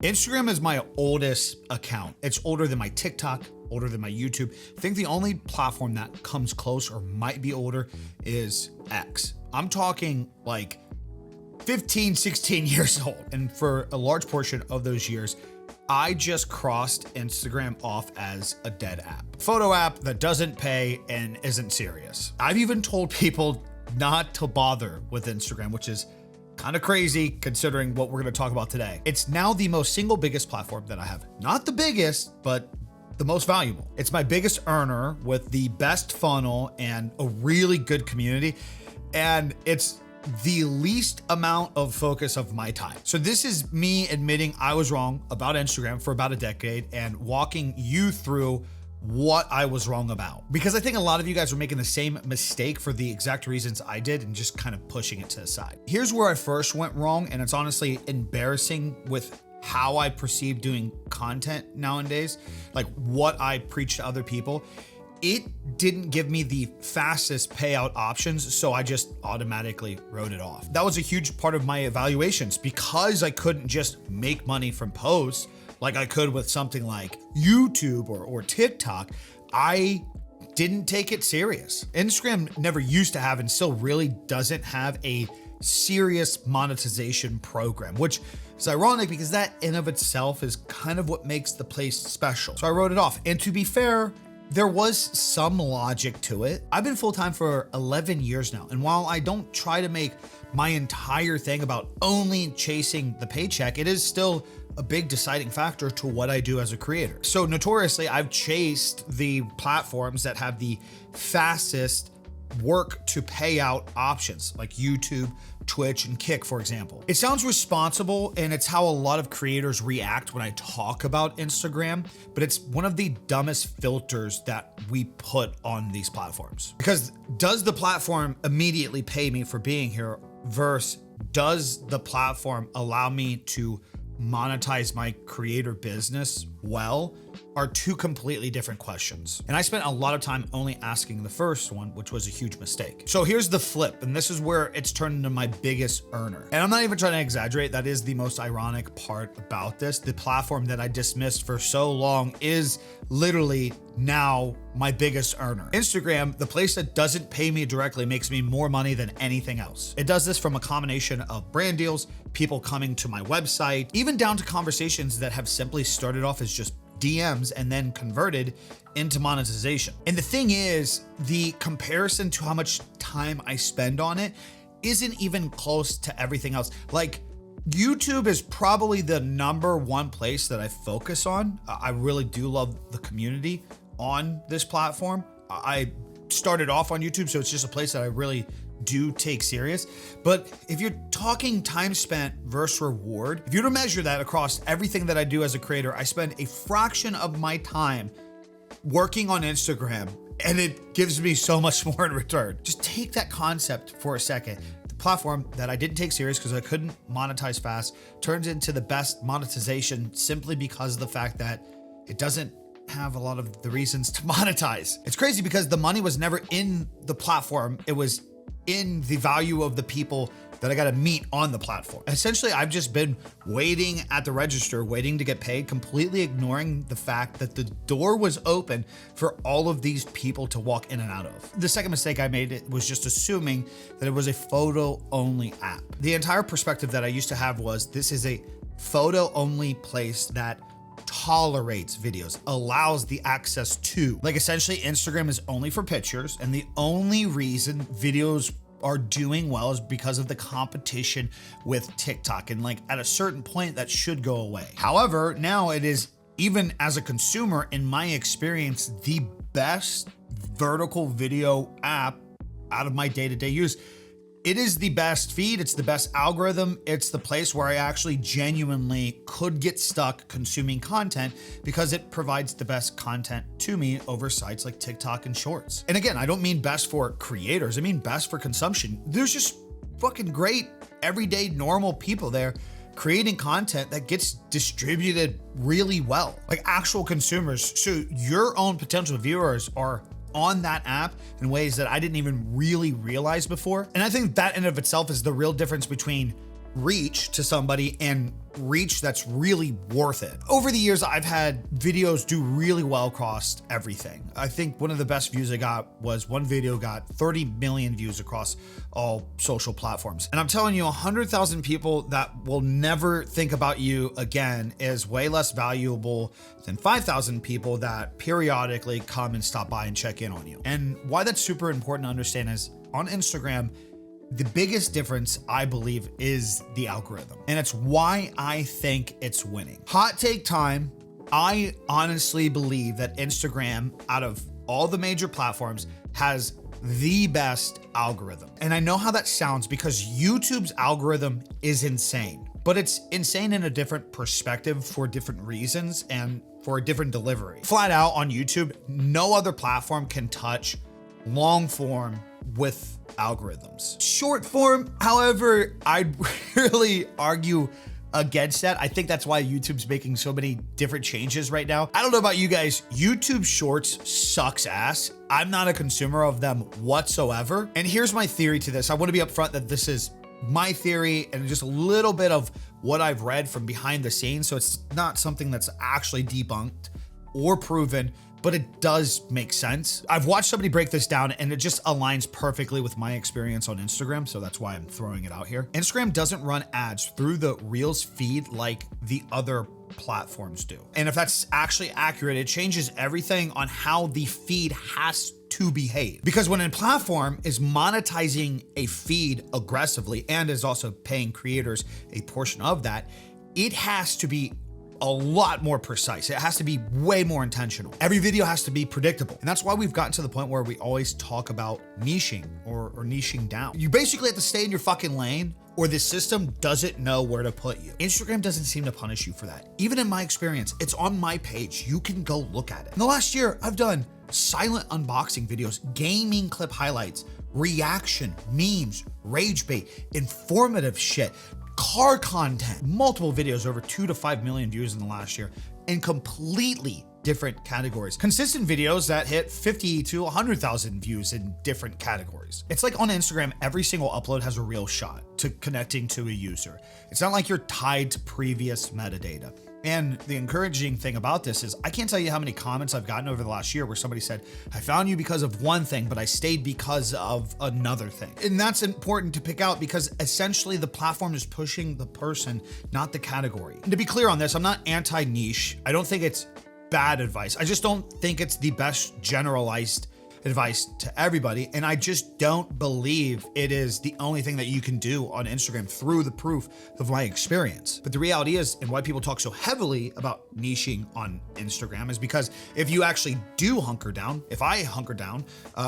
Instagram is my oldest account. It's older than my TikTok, older than my YouTube. I think the only platform that comes close or might be older is X. I'm talking like 15, 16 years old. And for a large portion of those years, I just crossed Instagram off as a dead app. Photo app that doesn't pay and isn't serious. I've even told people not to bother with Instagram, which is kind of crazy considering what we're going to talk about today. It's now the most single biggest platform that I have. Not the biggest, but the most valuable. It's my biggest earner with the best funnel and a really good community. And it's the least amount of focus of my time. So this is me admitting I was wrong about Instagram for about a decade and walking you through what I was wrong about. Because I think a lot of you guys are making the same mistake for the exact reasons I did and just kind of pushing it to the side. Here's where I first went wrong, and it's honestly embarrassing with how I perceive doing content nowadays, like what I preach to other people. It didn't give me the fastest payout options, so I just automatically wrote it off. That was a huge part of my evaluations because I couldn't just make money from posts like I could with something like YouTube or TikTok. I didn't take it serious. Instagram never used to have and still really doesn't have a serious monetization program, which is ironic because that in of itself is kind of what makes the place special. So I wrote it off. And to be fair, there was some logic to it. I've been full-time for 11 years now. And while I don't try to make my entire thing about only chasing the paycheck, it is still a big deciding factor to what I do as a creator. So notoriously, I've chased the platforms that have the fastest work to pay out options like YouTube, Twitch, and Kick, for example. It sounds responsible, and it's how a lot of creators react when I talk about Instagram, but it's one of the dumbest filters that we put on these platforms. Because does the platform immediately pay me for being here versus does the platform allow me to monetize my creator business well are two completely different questions. And I spent a lot of time only asking the first one, which was a huge mistake. So here's the flip, and this is where it's turned into my biggest earner. And I'm not even trying to exaggerate, that is the most ironic part about this. The platform that I dismissed for so long is literally now my biggest earner. Instagram, the place that doesn't pay me directly, makes me more money than anything else. It does this from a combination of brand deals, people coming to my website, even down to conversations that have simply started off as just DMs and then converted into monetization. And the thing is, the comparison to how much time I spend on it isn't even close to everything else. Like, YouTube is probably the number one place that I focus on. I really do love the community on this platform. I started off on YouTube, so it's just a place that I really do take serious. But if you're talking time spent versus reward, if you were to measure that across everything that I do as a creator, I spend a fraction of my time working on Instagram, and it gives me so much more in return. Just take that concept for a second. The platform that I didn't take serious because I couldn't monetize fast turns into the best monetization simply because of the fact that it doesn't have a lot of the reasons to monetize. It's crazy because the money was never in the platform. It was in the value of the people that I got to meet on the platform. Essentially, I've just been waiting at the register, waiting to get paid, completely ignoring the fact that the door was open for all of these people to walk in and out of. The second mistake I made was just assuming that it was a photo-only app. The entire perspective that I used to have was this is a photo-only place that tolerates videos, allows the access to. Like, essentially, Instagram is only for pictures, and the only reason videos are doing well is because of the competition with TikTok. And like at a certain point, that should go away. However, now it is, even as a consumer, in my experience, the best vertical video app out of my day-to-day use. It is the best feed, it's the best algorithm, it's the place where I actually genuinely could get stuck consuming content because it provides the best content to me over sites like TikTok and Shorts. And again, I don't mean best for creators, I mean best for consumption. There's just fucking great, everyday, normal people there creating content that gets distributed really well, like actual consumers. So your own potential viewers are on that app in ways that I didn't even really realize before. And I think that in of itself is the real difference between reach to somebody and reach that's really worth it. Over the years, I've had videos do really well across everything. I think one of the best views I got was one video got 30 million views across all social platforms. And I'm telling you, 100,000 people that will never think about you again is way less valuable than 5,000 people that periodically come and stop by and check in on you. And why that's super important to understand is on Instagram, the biggest difference, I believe, is the algorithm. And it's why I think it's winning. Hot take time. I honestly believe that Instagram, out of all the major platforms, has the best algorithm. And I know how that sounds because YouTube's algorithm is insane, but it's insane in a different perspective for different reasons and for a different delivery. Flat out on YouTube, no other platform can touch long form with algorithms. Short form, however, I'd really argue against that. I think that's why YouTube's making so many different changes right now. I don't know about you guys, YouTube Shorts sucks ass. I'm not a consumer of them whatsoever. And here's my theory to this. I want to be upfront that this is my theory and just a little bit of what I've read from behind the scenes. So it's not something that's actually debunked or proven, but it does make sense. I've watched somebody break this down and it just aligns perfectly with my experience on Instagram. So that's why I'm throwing it out here. Instagram doesn't run ads through the Reels feed like the other platforms do. And if that's actually accurate, it changes everything on how the feed has to behave. Because when a platform is monetizing a feed aggressively and is also paying creators a portion of that, it has to be a lot more precise. It has to be way more intentional. Every video has to be predictable. And that's why we've gotten to the point where we always talk about niching or niching down. You basically have to stay in your fucking lane or the system doesn't know where to put you. Instagram doesn't seem to punish you for that. Even in my experience, it's on my page. You can go look at it. In the last year, I've done silent unboxing videos, gaming clip highlights, reaction, memes, rage bait, informative shit, car content, multiple videos, over 2 to 5 million views in the last year in completely different categories. Consistent videos that hit 50 to 100,000 views in different categories. It's like on Instagram, every single upload has a real shot to connecting to a user. It's not like you're tied to previous metadata. And the encouraging thing about this is I can't tell you how many comments I've gotten over the last year where somebody said, I found you because of one thing, but I stayed because of another thing. And that's important to pick out because essentially the platform is pushing the person, not the category. And to be clear on this, I'm not anti-niche. I don't think it's bad advice. I just don't think it's the best generalized advice to everybody. And I just don't believe it is the only thing that you can do on Instagram through the proof of my experience. But the reality is, and why people talk so heavily about niching on Instagram is because if you actually do hunker down, if I hunker down,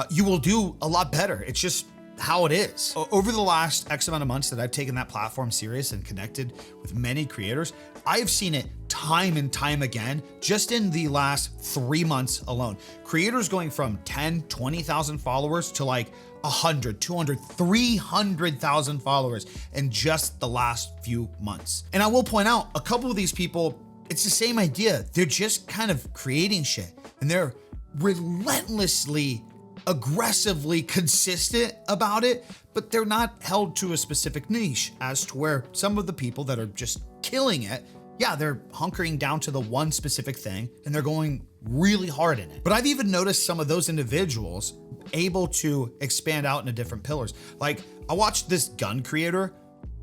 you will do a lot better. It's just how it is. Over the last X amount of months that I've taken that platform serious and connected with many creators, I've seen it time and time again, just in the last 3 months alone. Creators going from 10, 20,000 followers to like 100, 200, 300,000 followers in just the last few months. And I will point out a couple of these people, it's the same idea. They're just kind of creating shit and they're relentlessly aggressively consistent about it, but they're not held to a specific niche as to where some of the people that are just killing it, yeah, they're hunkering down to the one specific thing and they're going really hard in it. But I've even noticed some of those individuals able to expand out into different pillars. Like I watched this gun creator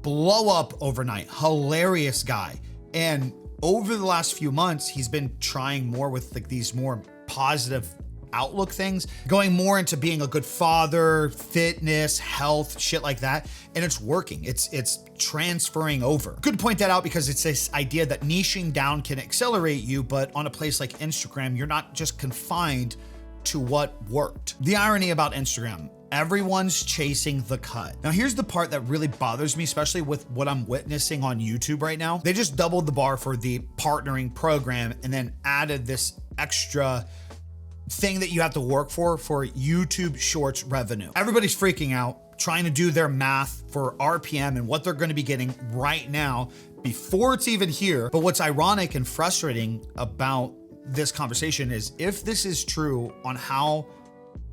blow up overnight, hilarious guy. And over the last few months, he's been trying more with like these more positive outlook things, going more into being a good father, fitness, health, shit like that. And it's working. It's transferring over. Good to point that out because it's this idea that niching down can accelerate you, but on a place like Instagram, you're not just confined to what worked. The irony about Instagram, everyone's chasing the cut. Now, here's the part that really bothers me, especially with what I'm witnessing on YouTube right now. They just doubled the bar for the partnering program and then added this extra thing that you have to work for YouTube Shorts revenue. Everybody's freaking out, trying to do their math for RPM and what they're going to be getting right now before it's even here. But what's ironic and frustrating about this conversation is if this is true on how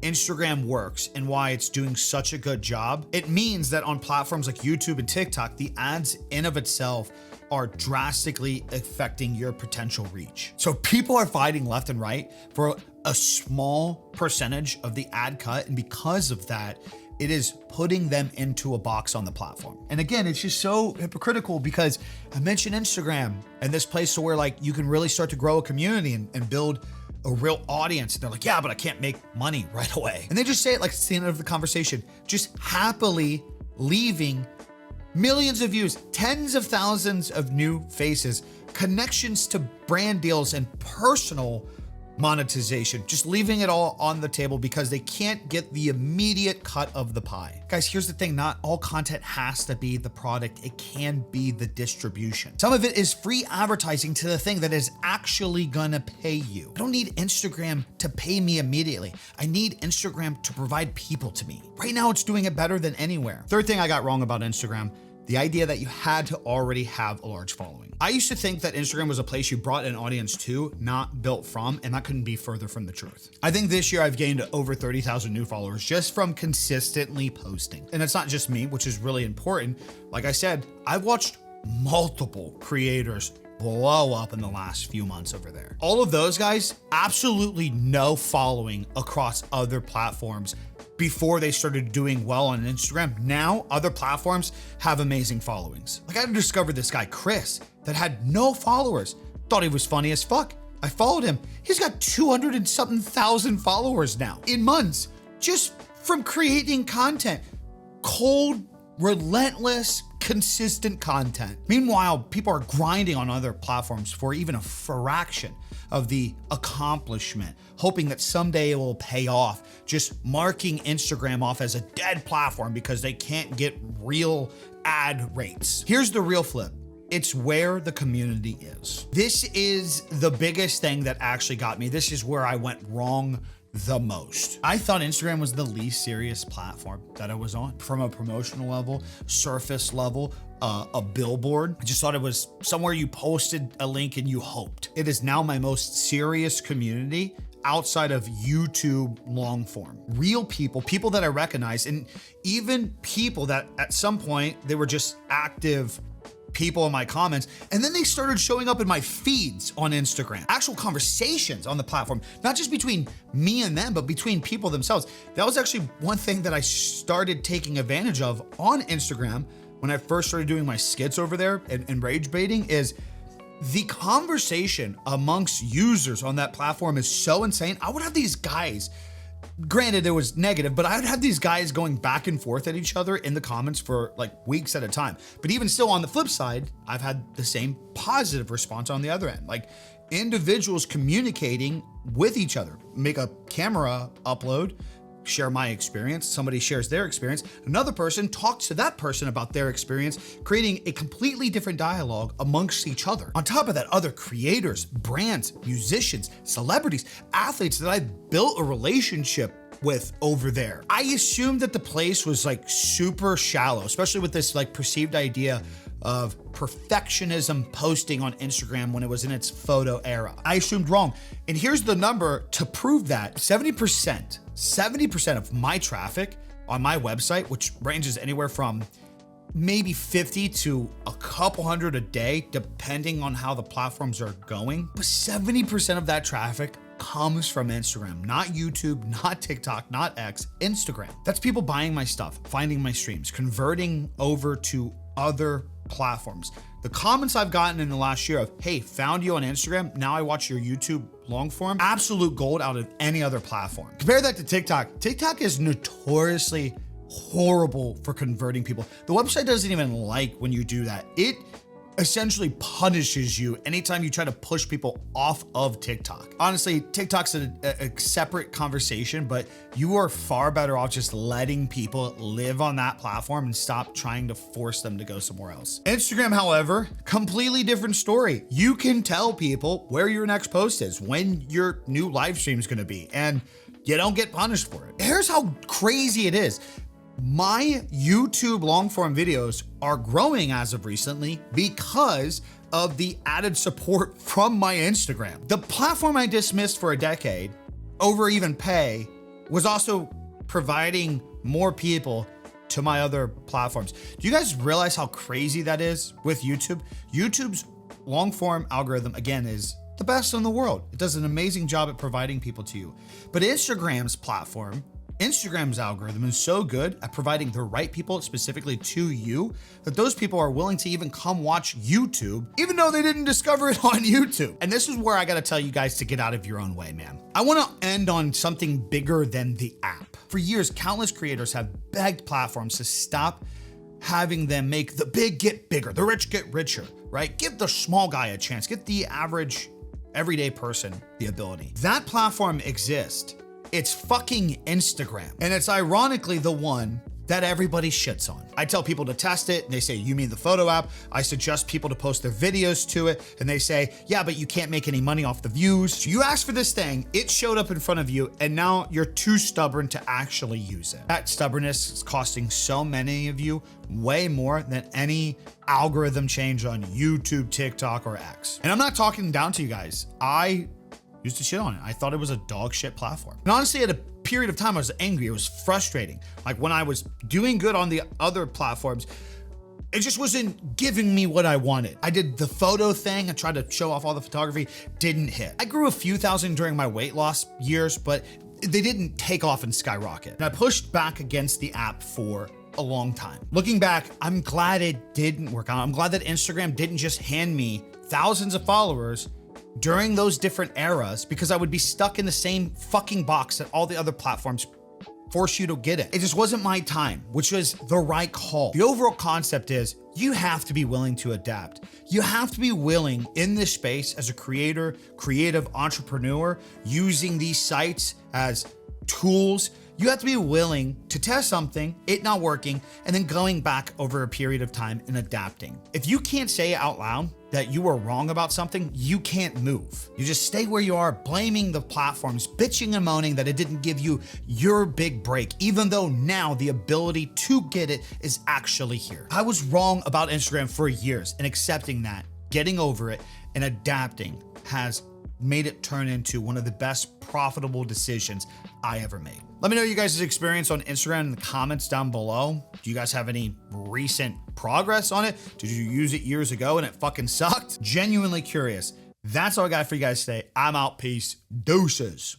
Instagram works and why it's doing such a good job, it means that on platforms like YouTube and TikTok, the ads in of itself are drastically affecting your potential reach. So people are fighting left and right for a small percentage of the ad cut. And because of that, it is putting them into a box on the platform. And again, it's just so hypocritical because I mentioned Instagram and this place to where like you can really start to grow a community and build a real audience. And they're like, yeah, but I can't make money right away. And they just say it like it's the end of the conversation, just happily leaving millions of views, tens of thousands of new faces, connections to brand deals and personal monetization, just leaving it all on the table because they can't get the immediate cut of the pie. Guys, here's the thing, not all content has to be the product, it can be the distribution. Some of it is free advertising to the thing that is actually gonna pay you. I don't need Instagram to pay me immediately. I need Instagram to provide people to me. Right now, it's doing it better than anywhere. Third thing I got wrong about Instagram, the idea that you had to already have a large following. I used to think that Instagram was a place you brought an audience to, not built from, and that couldn't be further from the truth. I think this year I've gained over 30,000 new followers just from consistently posting. And it's not just me, which is really important. Like I said, I've watched multiple creators blow up in the last few months over there. All of those guys, absolutely no following across other platforms before they started doing well on Instagram. Now, other platforms have amazing followings. Like I discovered this guy, Chris, that had no followers. Thought he was funny as fuck. I followed him. He's got 200 and something thousand followers now in months, just from creating content. Cold, relentless, consistent content. Meanwhile, people are grinding on other platforms for even a fraction of the accomplishment, hoping that someday it will pay off, just marking Instagram off as a dead platform because they can't get real ad rates. Here's the real flip. It's where the community is. This is the biggest thing that actually got me. This is where I went wrong the most. I thought Instagram was the least serious platform that I was on. From a promotional level, surface level, a billboard. I just thought it was somewhere you posted a link and you hoped. It is now my most serious community outside of YouTube long form. Real people, people that I recognize, and even people that at some point they were just active people in my comments, and then they started showing up in my feeds on Instagram. Actual conversations on the platform, not just between me and them, but between people themselves. That was actually one thing that I started taking advantage of on Instagram when I first started doing my skits over there and rage baiting, is the conversation amongst users on that platform is so insane. I would have these guys, granted it was negative, but I would have these guys going back and forth at each other in the comments for like weeks at a time. But even still, on the flip side, I've had the same positive response on the other end. Like individuals communicating with each other, make a camera upload, share my experience, somebody shares their experience, another person talks to that person about their experience, creating a completely different dialogue amongst each other. On top of that, other creators, brands, musicians, celebrities, athletes that I built a relationship with over there. I assumed that the place was like super shallow, especially with this like perceived idea of perfectionism posting on Instagram when it was in its photo era. I assumed wrong. And here's the number to prove that. 70% of my traffic on my website, which ranges anywhere from maybe 50 to a couple hundred a day, depending on how the platforms are going. But 70% of that traffic comes from Instagram, not YouTube, not TikTok, not X, Instagram. That's people buying my stuff, finding my streams, converting over to other platforms. The comments I've gotten in the last year of, hey, found you on Instagram, now I watch your YouTube long form, absolute gold out of any other platform. Compare that to TikTok. TikTok is notoriously horrible for converting people. The website doesn't even like when you do that. It essentially punishes you anytime you try to push people off of TikTok. Honestly, TikTok's a separate conversation, but you are far better off just letting people live on that platform and stop trying to force them to go somewhere else. Instagram, however, completely different story. You can tell people where your next post is, when your new live stream is gonna be, and you don't get punished for it. Here's how crazy it is. My YouTube long form videos are growing as of recently because of the added support from my Instagram. The platform I dismissed for a decade over even pay was also providing more people to my other platforms. Do you guys realize how crazy that is with YouTube? YouTube's long form algorithm, again, is the best in the world. It does an amazing job at providing people to you. But Instagram's platform, Instagram's algorithm is so good at providing the right people specifically to you that those people are willing to even come watch YouTube, even though they didn't discover it on YouTube. And this is where I gotta tell you guys to get out of your own way, man. I wanna end on something bigger than the app. For years, countless creators have begged platforms to stop having them make the big get bigger, the rich get richer, right? Give the small guy a chance, give the average everyday person the ability. That platform exists. It's fucking Instagram. And it's ironically the one that everybody shits on. I tell people to test it and they say, you mean the photo app? I suggest people to post their videos to it and they say, yeah, but you can't make any money off the views. So you asked for this thing, it showed up in front of you, and now you're too stubborn to actually use it. That stubbornness is costing so many of you way more than any algorithm change on YouTube, TikTok, or X. And I'm not talking down to you guys. I used to shit on it. I thought it was a dog shit platform. And honestly, at a period of time, I was angry. It was frustrating. Like when I was doing good on the other platforms, it just wasn't giving me what I wanted. I did the photo thing. I tried to show off all the photography, didn't hit. I grew a few thousand during my weight loss years, but they didn't take off and skyrocket. And I pushed back against the app for a long time. Looking back, I'm glad it didn't work out. I'm glad that Instagram didn't just hand me thousands of followers during those different eras, because I would be stuck in the same fucking box that all the other platforms force you to get it. It just wasn't my time, which was the right call. The overall concept is you have to be willing to adapt. You have to be willing in this space as a creator, creative entrepreneur, using these sites as tools. You have to be willing to test something, it not working, and then going back over a period of time and adapting. If you can't say out loud that you were wrong about something, you can't move. You just stay where you are, blaming the platforms, bitching and moaning that it didn't give you your big break, even though now the ability to get it is actually here. I was wrong about Instagram for years, and accepting that, getting over it, and adapting has made it turn into one of the best profitable decisions I ever made. Let me know you guys' experience on Instagram in the comments down below. Do you guys have any recent progress on it? Did you use it years ago and it fucking sucked? Genuinely curious. That's all I got for you guys today. I'm out. Peace. Deuces.